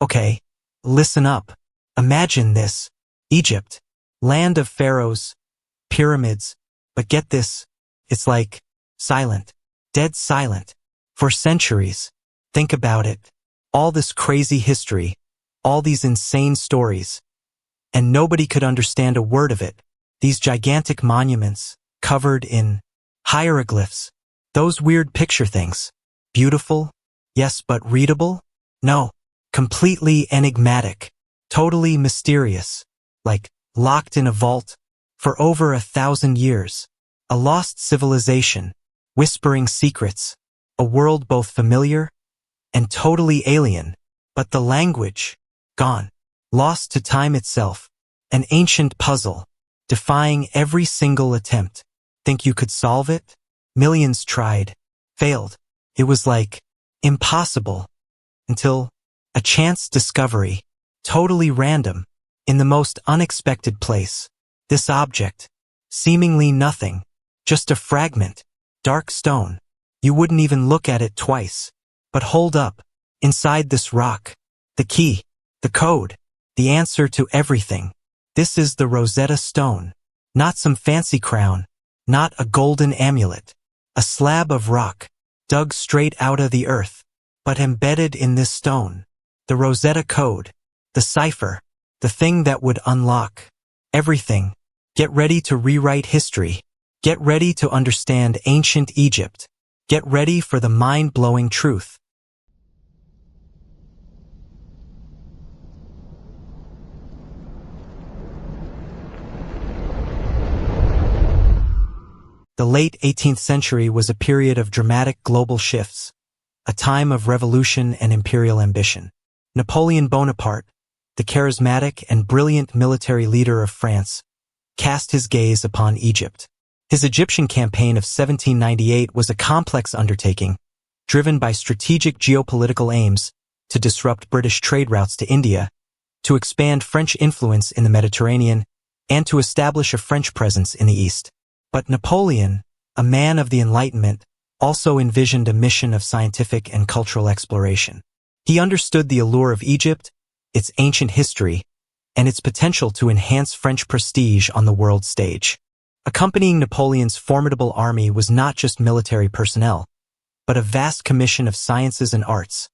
Okay, listen up. Imagine this. Egypt. Land of pharaohs. Pyramids. But get this. It's like silent. Dead silent. For centuries. Think about it. All this crazy history. All these insane stories. And nobody could understand a word of it. These gigantic monuments, covered in hieroglyphs. Those weird picture things. Beautiful? Yes, but readable? No. Completely enigmatic. Totally mysterious. Like, locked in a vault. For over 1,000 years. A lost civilization. Whispering secrets. A world both familiar and totally alien. But the language, gone. Lost to time itself. An ancient puzzle. Defying every single attempt. Think you could solve it? Millions tried. Failed. It was like impossible. Until a chance discovery. Totally random. In the most unexpected place. This object. Seemingly nothing. Just a fragment. Dark stone. You wouldn't even look at it twice. But hold up. Inside this rock. The key. The code. The answer to everything. This is the Rosetta Stone. Not some fancy crown. Not a golden amulet. A slab of rock. Dug straight out of the earth. But embedded in this stone. The Rosetta Code. The cipher. The thing that would unlock everything. Get ready to rewrite history. Get ready to understand ancient Egypt. Get ready for the mind-blowing truth. The late 18th century was a period of dramatic global shifts, a time of revolution and imperial ambition. Napoleon Bonaparte, the charismatic and brilliant military leader of France, cast his gaze upon Egypt. His Egyptian campaign of 1798 was a complex undertaking, driven by strategic geopolitical aims to disrupt British trade routes to India, to expand French influence in the Mediterranean, and to establish a French presence in the East. But Napoleon, a man of the Enlightenment, also envisioned a mission of scientific and cultural exploration. He understood the allure of Egypt, its ancient history, and its potential to enhance French prestige on the world stage. Accompanying Napoleon's formidable army was not just military personnel, but a vast commission of sciences and arts,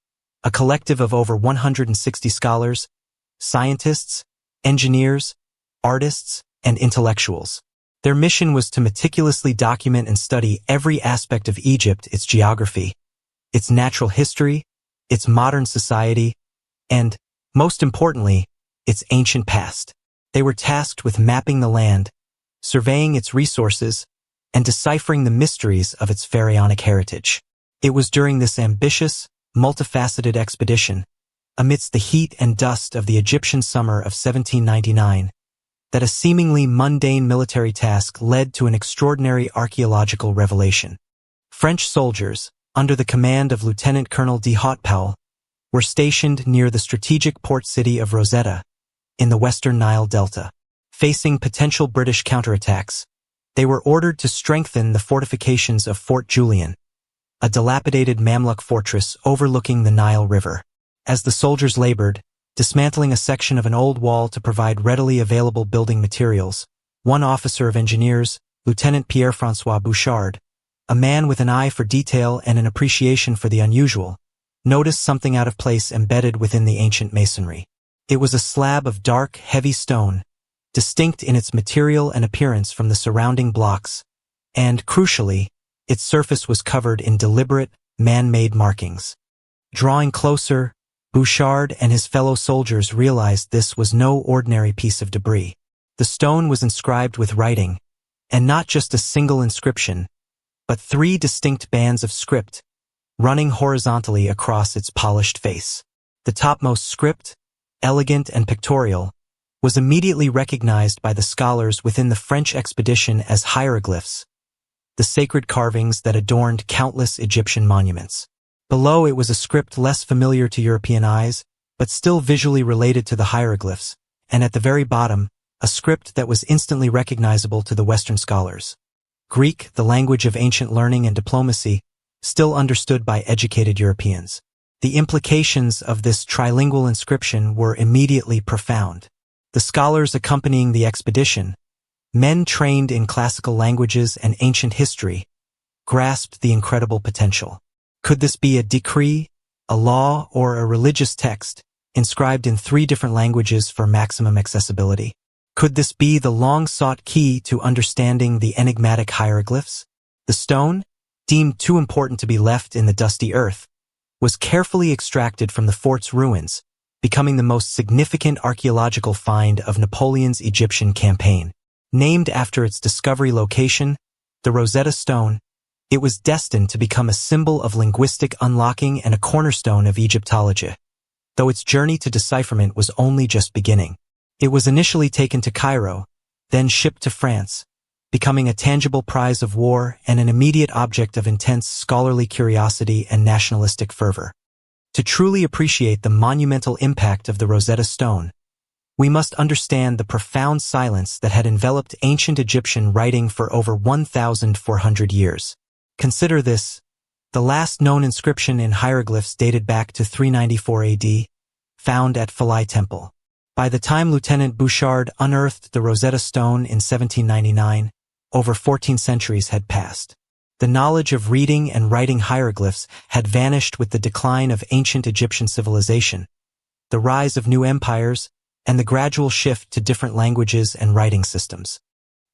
a collective of over 160 scholars, scientists, engineers, artists, and intellectuals. Their mission was to meticulously document and study every aspect of Egypt, its geography, its natural history, its modern society, and, most importantly, its ancient past. They were tasked with mapping the land, surveying its resources, and deciphering the mysteries of its pharaonic heritage. It was during this ambitious, multifaceted expedition, amidst the heat and dust of the Egyptian summer of 1799, that a seemingly mundane military task led to an extraordinary archaeological revelation. French soldiers, under the command of Lieutenant Colonel de Hautpoul, were stationed near the strategic port city of Rosetta, in the western Nile Delta. Facing potential British counterattacks, they were ordered to strengthen the fortifications of Fort Julian, a dilapidated Mamluk fortress overlooking the Nile River. As the soldiers labored, dismantling a section of an old wall to provide readily available building materials, one officer of engineers, Lieutenant Pierre-François Bouchard, a man with an eye for detail and an appreciation for the unusual, noticed something out of place embedded within the ancient masonry. It was a slab of dark, heavy stone, distinct in its material and appearance from the surrounding blocks, and, crucially, its surface was covered in deliberate, man-made markings. Drawing closer, Bouchard and his fellow soldiers realized this was no ordinary piece of debris. The stone was inscribed with writing, and not just a single inscription, but 3 distinct bands of script, running horizontally across its polished face. The topmost script, elegant and pictorial, was immediately recognized by the scholars within the French expedition as hieroglyphs, the sacred carvings that adorned countless Egyptian monuments. Below it was a script less familiar to European eyes, but still visually related to the hieroglyphs, and at the very bottom, a script that was instantly recognizable to the Western scholars. Greek, the language of ancient learning and diplomacy, still understood by educated Europeans. The implications of this trilingual inscription were immediately profound. The scholars accompanying the expedition, men trained in classical languages and ancient history, grasped the incredible potential. Could this be a decree, a law, or a religious text, inscribed in 3 different languages for maximum accessibility? Could this be the long-sought key to understanding the enigmatic hieroglyphs? The stone, deemed too important to be left in the dusty earth, was carefully extracted from the fort's ruins, becoming the most significant archaeological find of Napoleon's Egyptian campaign. Named after its discovery location, the Rosetta Stone, it was destined to become a symbol of linguistic unlocking and a cornerstone of Egyptology. Though its journey to decipherment was only just beginning. It was initially taken to Cairo, then shipped to France, becoming a tangible prize of war and an immediate object of intense scholarly curiosity and nationalistic fervor. To truly appreciate the monumental impact of the Rosetta Stone, we must understand the profound silence that had enveloped ancient Egyptian writing for over 1,400 years. Consider this: the last known inscription in hieroglyphs dated back to 394 AD, found at Philae Temple. By the time Lieutenant Bouchard unearthed the Rosetta Stone in 1799, over 14 centuries had passed. The knowledge of reading and writing hieroglyphs had vanished with the decline of ancient Egyptian civilization, the rise of new empires, and the gradual shift to different languages and writing systems.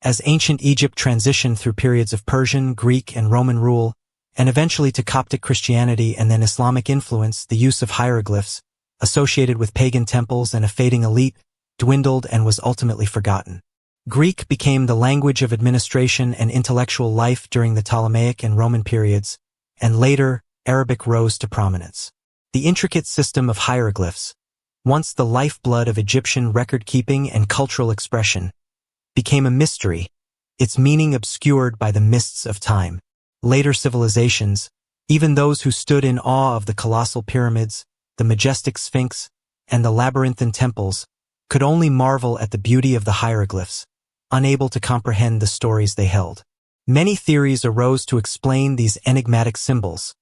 As ancient Egypt transitioned through periods of Persian, Greek, and Roman rule, and eventually to Coptic Christianity and then Islamic influence, the use of hieroglyphs, associated with pagan temples and a fading elite, dwindled and was ultimately forgotten. Greek became the language of administration and intellectual life during the Ptolemaic and Roman periods, and later, Arabic rose to prominence. The intricate system of hieroglyphs, once the lifeblood of Egyptian record-keeping and cultural expression, became a mystery, its meaning obscured by the mists of time. Later civilizations, even those who stood in awe of the colossal pyramids, the majestic Sphinx, and the labyrinthine temples, could only marvel at the beauty of the hieroglyphs, unable to comprehend the stories they held. Many theories arose to explain these enigmatic symbols,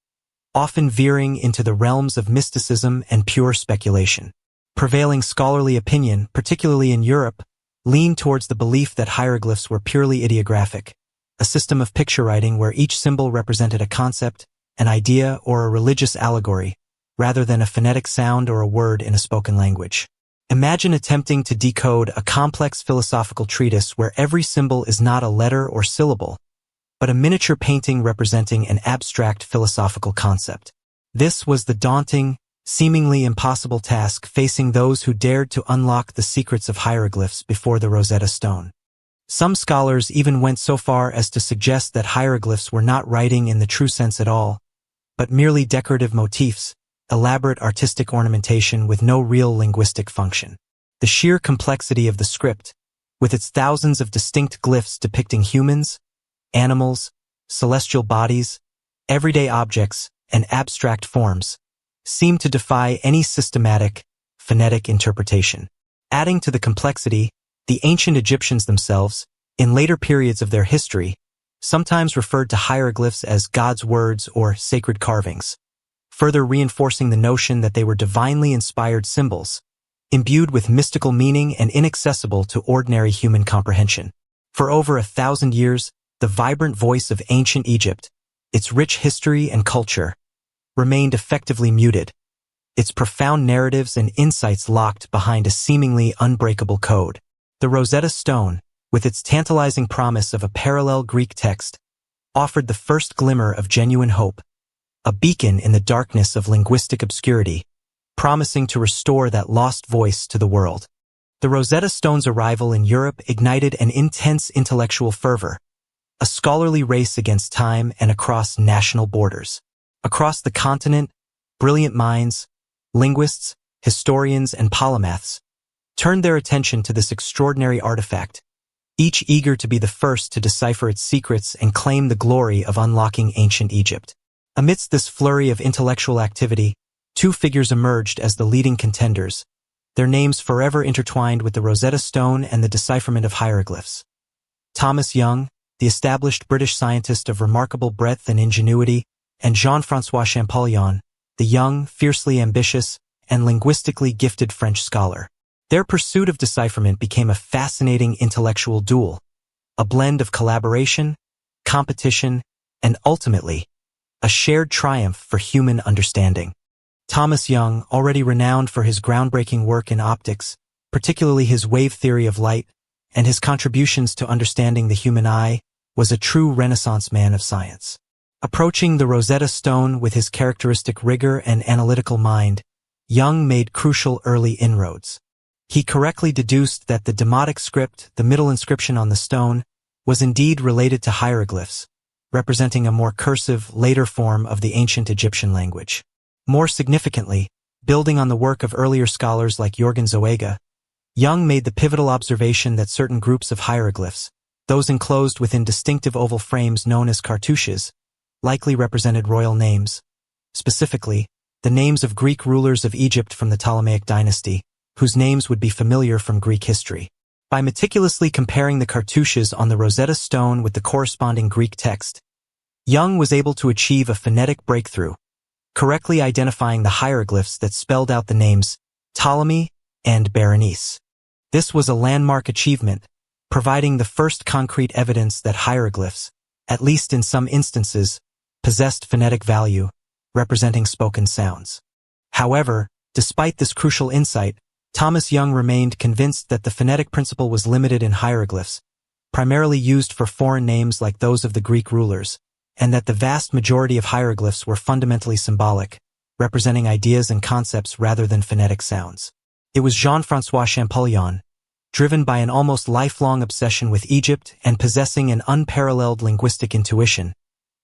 often veering into the realms of mysticism and pure speculation. Prevailing scholarly opinion, particularly in Europe, leaned towards the belief that hieroglyphs were purely ideographic, a system of picture writing where each symbol represented a concept, an idea, or a religious allegory, rather than a phonetic sound or a word in a spoken language. Imagine attempting to decode a complex philosophical treatise where every symbol is not a letter or syllable, but a miniature painting representing an abstract philosophical concept. This was the daunting, seemingly impossible task facing those who dared to unlock the secrets of hieroglyphs before the Rosetta Stone. Some scholars even went so far as to suggest that hieroglyphs were not writing in the true sense at all, but merely decorative motifs, elaborate artistic ornamentation with no real linguistic function. The sheer complexity of the script, with its thousands of distinct glyphs depicting humans, animals, celestial bodies, everyday objects, and abstract forms, seemed to defy any systematic, phonetic interpretation. Adding to the complexity, the ancient Egyptians themselves, in later periods of their history, sometimes referred to hieroglyphs as God's words or sacred carvings, further reinforcing the notion that they were divinely inspired symbols, imbued with mystical meaning and inaccessible to ordinary human comprehension. For over 1,000 years, the vibrant voice of ancient Egypt, its rich history and culture, remained effectively muted, its profound narratives and insights locked behind a seemingly unbreakable code. The Rosetta Stone, with its tantalizing promise of a parallel Greek text, offered the first glimmer of genuine hope, a beacon in the darkness of linguistic obscurity, promising to restore that lost voice to the world. The Rosetta Stone's arrival in Europe ignited an intense intellectual fervor, a scholarly race against time and across national borders. Across the continent, brilliant minds, linguists, historians, and polymaths turned their attention to this extraordinary artifact, each eager to be the first to decipher its secrets and claim the glory of unlocking ancient Egypt. Amidst this flurry of intellectual activity, 2 figures emerged as the leading contenders, their names forever intertwined with the Rosetta Stone and the decipherment of hieroglyphs. Thomas Young, the established British scientist of remarkable breadth and ingenuity, and Jean-François Champollion, the young, fiercely ambitious, and linguistically gifted French scholar. Their pursuit of decipherment became a fascinating intellectual duel, a blend of collaboration, competition, and ultimately, a shared triumph for human understanding. Thomas Young, already renowned for his groundbreaking work in optics, particularly his wave theory of light, and his contributions to understanding the human eye, was a true Renaissance man of science. Approaching the Rosetta Stone with his characteristic rigor and analytical mind, Young made crucial early inroads. He correctly deduced that the Demotic script, the middle inscription on the stone, was indeed related to hieroglyphs, representing a more cursive, later form of the ancient Egyptian language. More significantly, building on the work of earlier scholars like Jorgen Zoega, Young made the pivotal observation that certain groups of hieroglyphs, those enclosed within distinctive oval frames known as cartouches, likely represented royal names, specifically, the names of Greek rulers of Egypt from the Ptolemaic dynasty, whose names would be familiar from Greek history. By meticulously comparing the cartouches on the Rosetta Stone with the corresponding Greek text, Young was able to achieve a phonetic breakthrough, correctly identifying the hieroglyphs that spelled out the names Ptolemy and Berenice. This was a landmark achievement, providing the first concrete evidence that hieroglyphs, at least in some instances, possessed phonetic value, representing spoken sounds. However, despite this crucial insight, Thomas Young remained convinced that the phonetic principle was limited in hieroglyphs, primarily used for foreign names like those of the Greek rulers, and that the vast majority of hieroglyphs were fundamentally symbolic, representing ideas and concepts rather than phonetic sounds. It was Jean-François Champollion, driven by an almost lifelong obsession with Egypt and possessing an unparalleled linguistic intuition,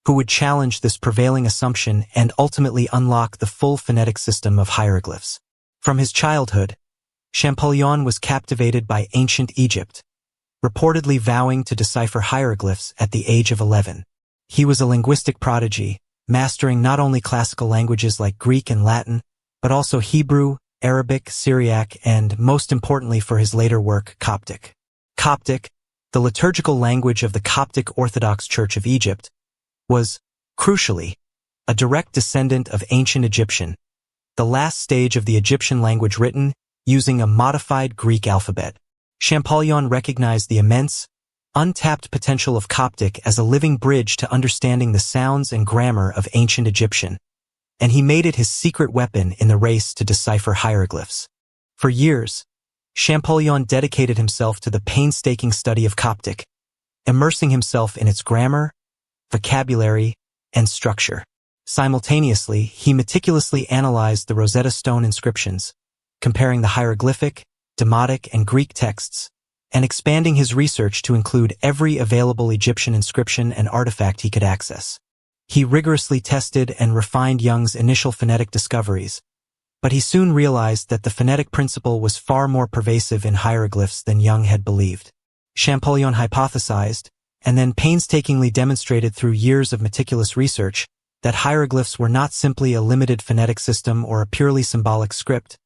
who would challenge this prevailing assumption and ultimately unlock the full phonetic system of hieroglyphs. From his childhood, Champollion was captivated by ancient Egypt, reportedly vowing to decipher hieroglyphs at the age of 11. He was a linguistic prodigy, mastering not only classical languages like Greek and Latin, but also Hebrew, Arabic, Syriac, and, most importantly for his later work, Coptic. Coptic, the liturgical language of the Coptic Orthodox Church of Egypt, was, crucially, a direct descendant of ancient Egyptian, the last stage of the Egyptian language written using a modified Greek alphabet. Champollion recognized the immense, untapped potential of Coptic as a living bridge to understanding the sounds and grammar of ancient Egyptian, and he made it his secret weapon in the race to decipher hieroglyphs. For years, Champollion dedicated himself to the painstaking study of Coptic, immersing himself in its grammar, vocabulary, and structure. Simultaneously, he meticulously analyzed the Rosetta Stone inscriptions, comparing the hieroglyphic, Demotic, and Greek texts, and expanding his research to include every available Egyptian inscription and artifact he could access. He rigorously tested and refined Young's initial phonetic discoveries, but he soon realized that the phonetic principle was far more pervasive in hieroglyphs than Young had believed. Champollion hypothesized, and then painstakingly demonstrated through years of meticulous research, that hieroglyphs were not simply a limited phonetic system or a purely symbolic script,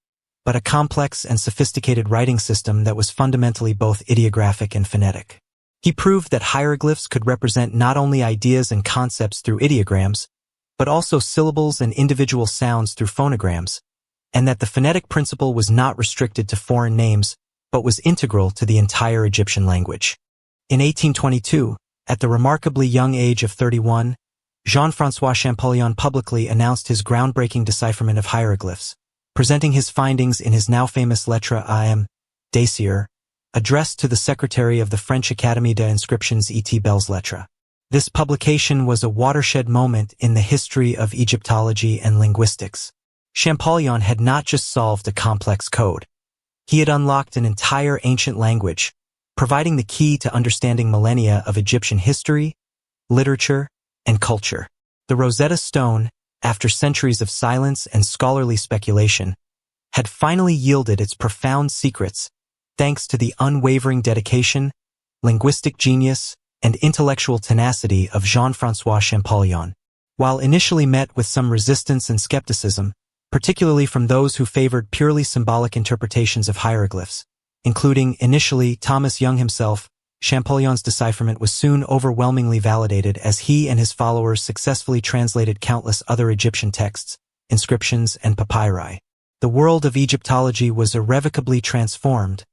but a complex and sophisticated writing system that was fundamentally both ideographic and phonetic. He proved that hieroglyphs could represent not only ideas and concepts through ideograms, but also syllables and individual sounds through phonograms, and that the phonetic principle was not restricted to foreign names, but was integral to the entire Egyptian language. In 1822, at the remarkably young age of 31, Jean-François Champollion publicly announced his groundbreaking decipherment of hieroglyphs, presenting his findings in his now famous Lettre am Dacier, addressed to the secretary of the French Académie des Inscriptions et Belles Lettres. This publication was a watershed moment in the history of Egyptology and linguistics. Champollion had not just solved a complex code. He had unlocked an entire ancient language, providing the key to understanding millennia of Egyptian history, literature, and culture. The Rosetta Stone, after centuries of silence and scholarly speculation, had finally yielded its profound secrets thanks to the unwavering dedication, linguistic genius, and intellectual tenacity of Jean-François Champollion. While initially met with some resistance and skepticism, particularly from those who favored purely symbolic interpretations of hieroglyphs, including, initially, Thomas Young himself, Champollion's decipherment was soon overwhelmingly validated as he and his followers successfully translated countless other Egyptian texts, inscriptions, and papyri. The world of Egyptology was irrevocably transformed,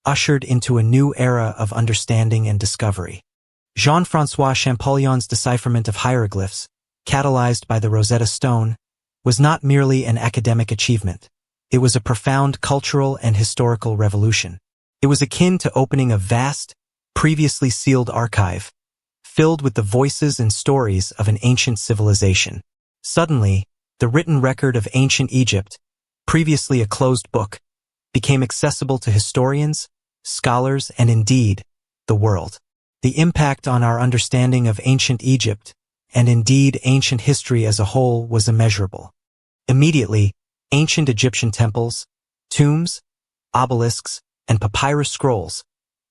ushered into a new era of understanding and discovery. Jean-François Champollion's decipherment of hieroglyphs, catalyzed by the Rosetta Stone, was not merely an academic achievement. It was a profound cultural and historical revolution. It was akin to opening a vast, previously sealed archive, filled with the voices and stories of an ancient civilization. Suddenly, the written record of ancient Egypt, previously a closed book, became accessible to historians, scholars, and indeed, the world. The impact on our understanding of ancient Egypt, and indeed ancient history as a whole, was immeasurable. Immediately, ancient Egyptian temples, tombs, obelisks, and papyrus scrolls,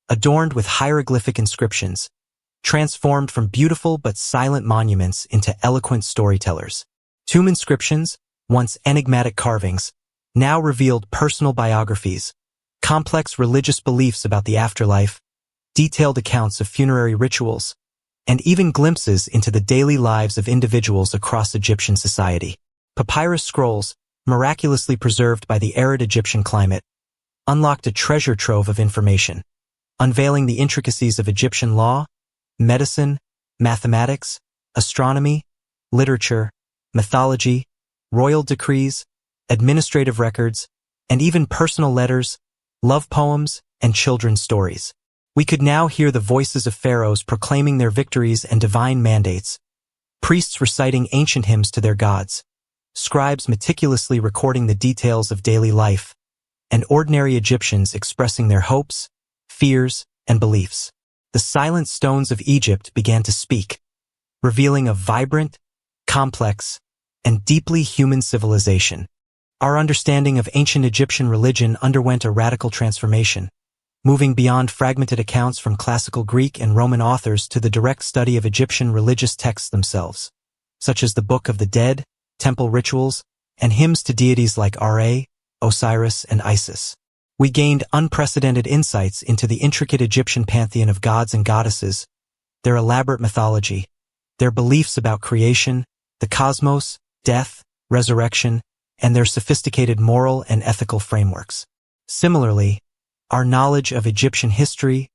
adorned with hieroglyphic inscriptions, transformed from beautiful but silent monuments into eloquent storytellers. Tomb inscriptions, once enigmatic carvings, now revealed personal biographies, complex religious beliefs about the afterlife, detailed accounts of funerary rituals, and even glimpses into the daily lives of individuals across Egyptian society. Papyrus scrolls, miraculously preserved by the arid Egyptian climate, unlocked a treasure trove of information, unveiling the intricacies of Egyptian law, medicine, mathematics, astronomy, literature, mythology, royal decrees, administrative records, and even personal letters, love poems, and children's stories. We could now hear the voices of pharaohs proclaiming their victories and divine mandates, priests reciting ancient hymns to their gods, scribes meticulously recording the details of daily life, and ordinary Egyptians expressing their hopes, fears, and beliefs. The silent stones of Egypt began to speak, revealing a vibrant, complex, and deeply human civilization. Our understanding of ancient Egyptian religion underwent a radical transformation, moving beyond fragmented accounts from classical Greek and Roman authors to the direct study of Egyptian religious texts themselves, such as the Book of the Dead, temple rituals, and hymns to deities like Ra, Osiris, and Isis. We gained unprecedented insights into the intricate Egyptian pantheon of gods and goddesses, their elaborate mythology, their beliefs about creation, the cosmos, death, resurrection, and their sophisticated moral and ethical frameworks. Similarly, our knowledge of Egyptian history,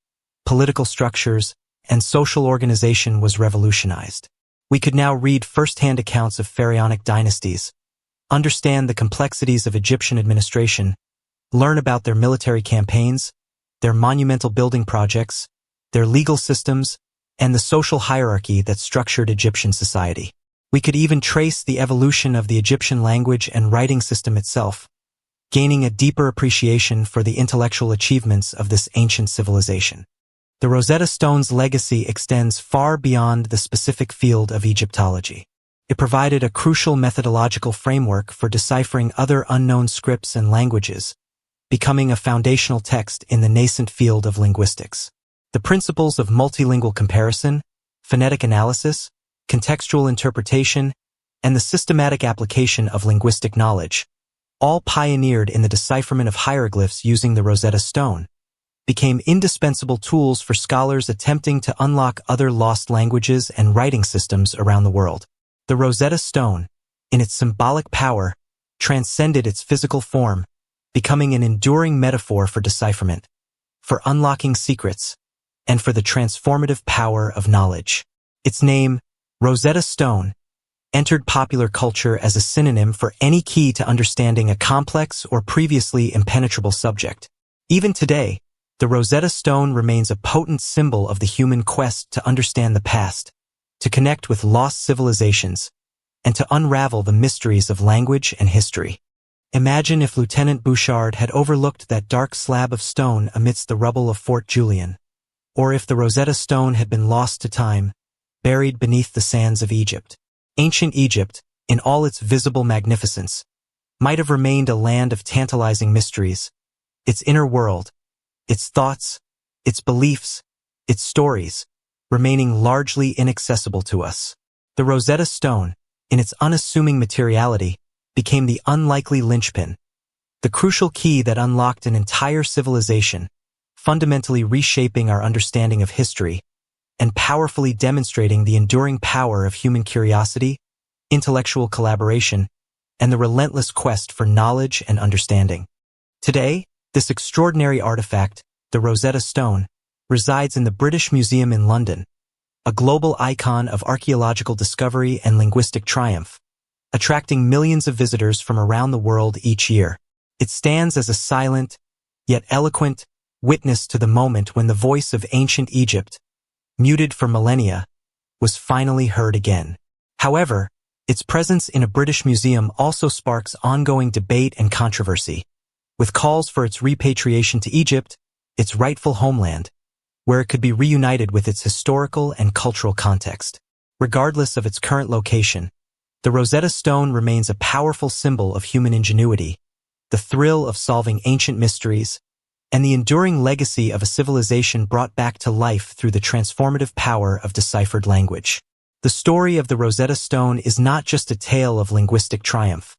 political structures, and social organization was revolutionized. We could now read first-hand accounts of pharaonic dynasties, understand the complexities of Egyptian administration, learn about their military campaigns, their monumental building projects, their legal systems, and the social hierarchy that structured Egyptian society. We could even trace the evolution of the Egyptian language and writing system itself, gaining a deeper appreciation for the intellectual achievements of this ancient civilization. The Rosetta Stone's legacy extends far beyond the specific field of Egyptology. It provided a crucial methodological framework for deciphering other unknown scripts and languages, becoming a foundational text in the nascent field of linguistics. The principles of multilingual comparison, phonetic analysis, contextual interpretation, and the systematic application of linguistic knowledge, all pioneered in the decipherment of hieroglyphs using the Rosetta Stone, became indispensable tools for scholars attempting to unlock other lost languages and writing systems around the world. The Rosetta Stone, in its symbolic power, transcended its physical form, becoming an enduring metaphor for decipherment, for unlocking secrets, and for the transformative power of knowledge. Its name, Rosetta Stone, entered popular culture as a synonym for any key to understanding a complex or previously impenetrable subject. Even today, the Rosetta Stone remains a potent symbol of the human quest to understand the past, to connect with lost civilizations, and to unravel the mysteries of language and history. Imagine if Lieutenant Bouchard had overlooked that dark slab of stone amidst the rubble of Fort Julian, or if the Rosetta Stone had been lost to time, buried beneath the sands of Egypt. Ancient Egypt, in all its visible magnificence, might have remained a land of tantalizing mysteries, its inner world, its thoughts, its beliefs, its stories, remaining largely inaccessible to us. The Rosetta Stone, in its unassuming materiality, became the unlikely linchpin, the crucial key that unlocked an entire civilization, fundamentally reshaping our understanding of history and powerfully demonstrating the enduring power of human curiosity, intellectual collaboration, and the relentless quest for knowledge and understanding. Today, this extraordinary artifact, the Rosetta Stone, resides in the British Museum in London, a global icon of archaeological discovery and linguistic triumph, attracting millions of visitors from around the world each year. It stands as a silent, yet eloquent, witness to the moment when the voice of ancient Egypt, muted for millennia, was finally heard again. However, its presence in a British museum also sparks ongoing debate and controversy, with calls for its repatriation to Egypt, its rightful homeland, where it could be reunited with its historical and cultural context. Regardless of its current location, the Rosetta Stone remains a powerful symbol of human ingenuity, the thrill of solving ancient mysteries, and the enduring legacy of a civilization brought back to life through the transformative power of deciphered language. The story of the Rosetta Stone is not just a tale of linguistic triumph.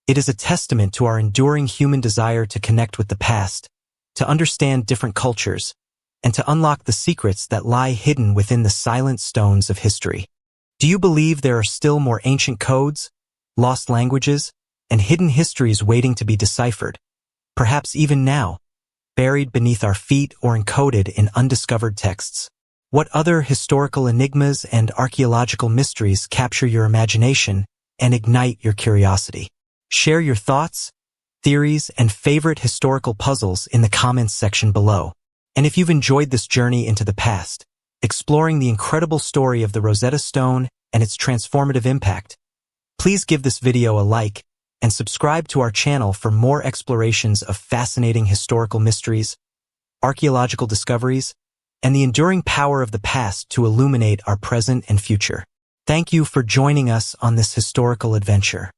It is a testament to our enduring human desire to connect with the past, to understand different cultures, and to unlock the secrets that lie hidden within the silent stones of history. Do you believe there are still more ancient codes, lost languages, and hidden histories waiting to be deciphered, perhaps even now, buried beneath our feet or encoded in undiscovered texts? What other historical enigmas and archaeological mysteries capture your imagination and ignite your curiosity? Share your thoughts, theories, and favorite historical puzzles in the comments section below. And if you've enjoyed this journey into the past, exploring the incredible story of the Rosetta Stone and its transformative impact, please give this video a like and subscribe to our channel for more explorations of fascinating historical mysteries, archaeological discoveries, and the enduring power of the past to illuminate our present and future. Thank you for joining us on this historical adventure.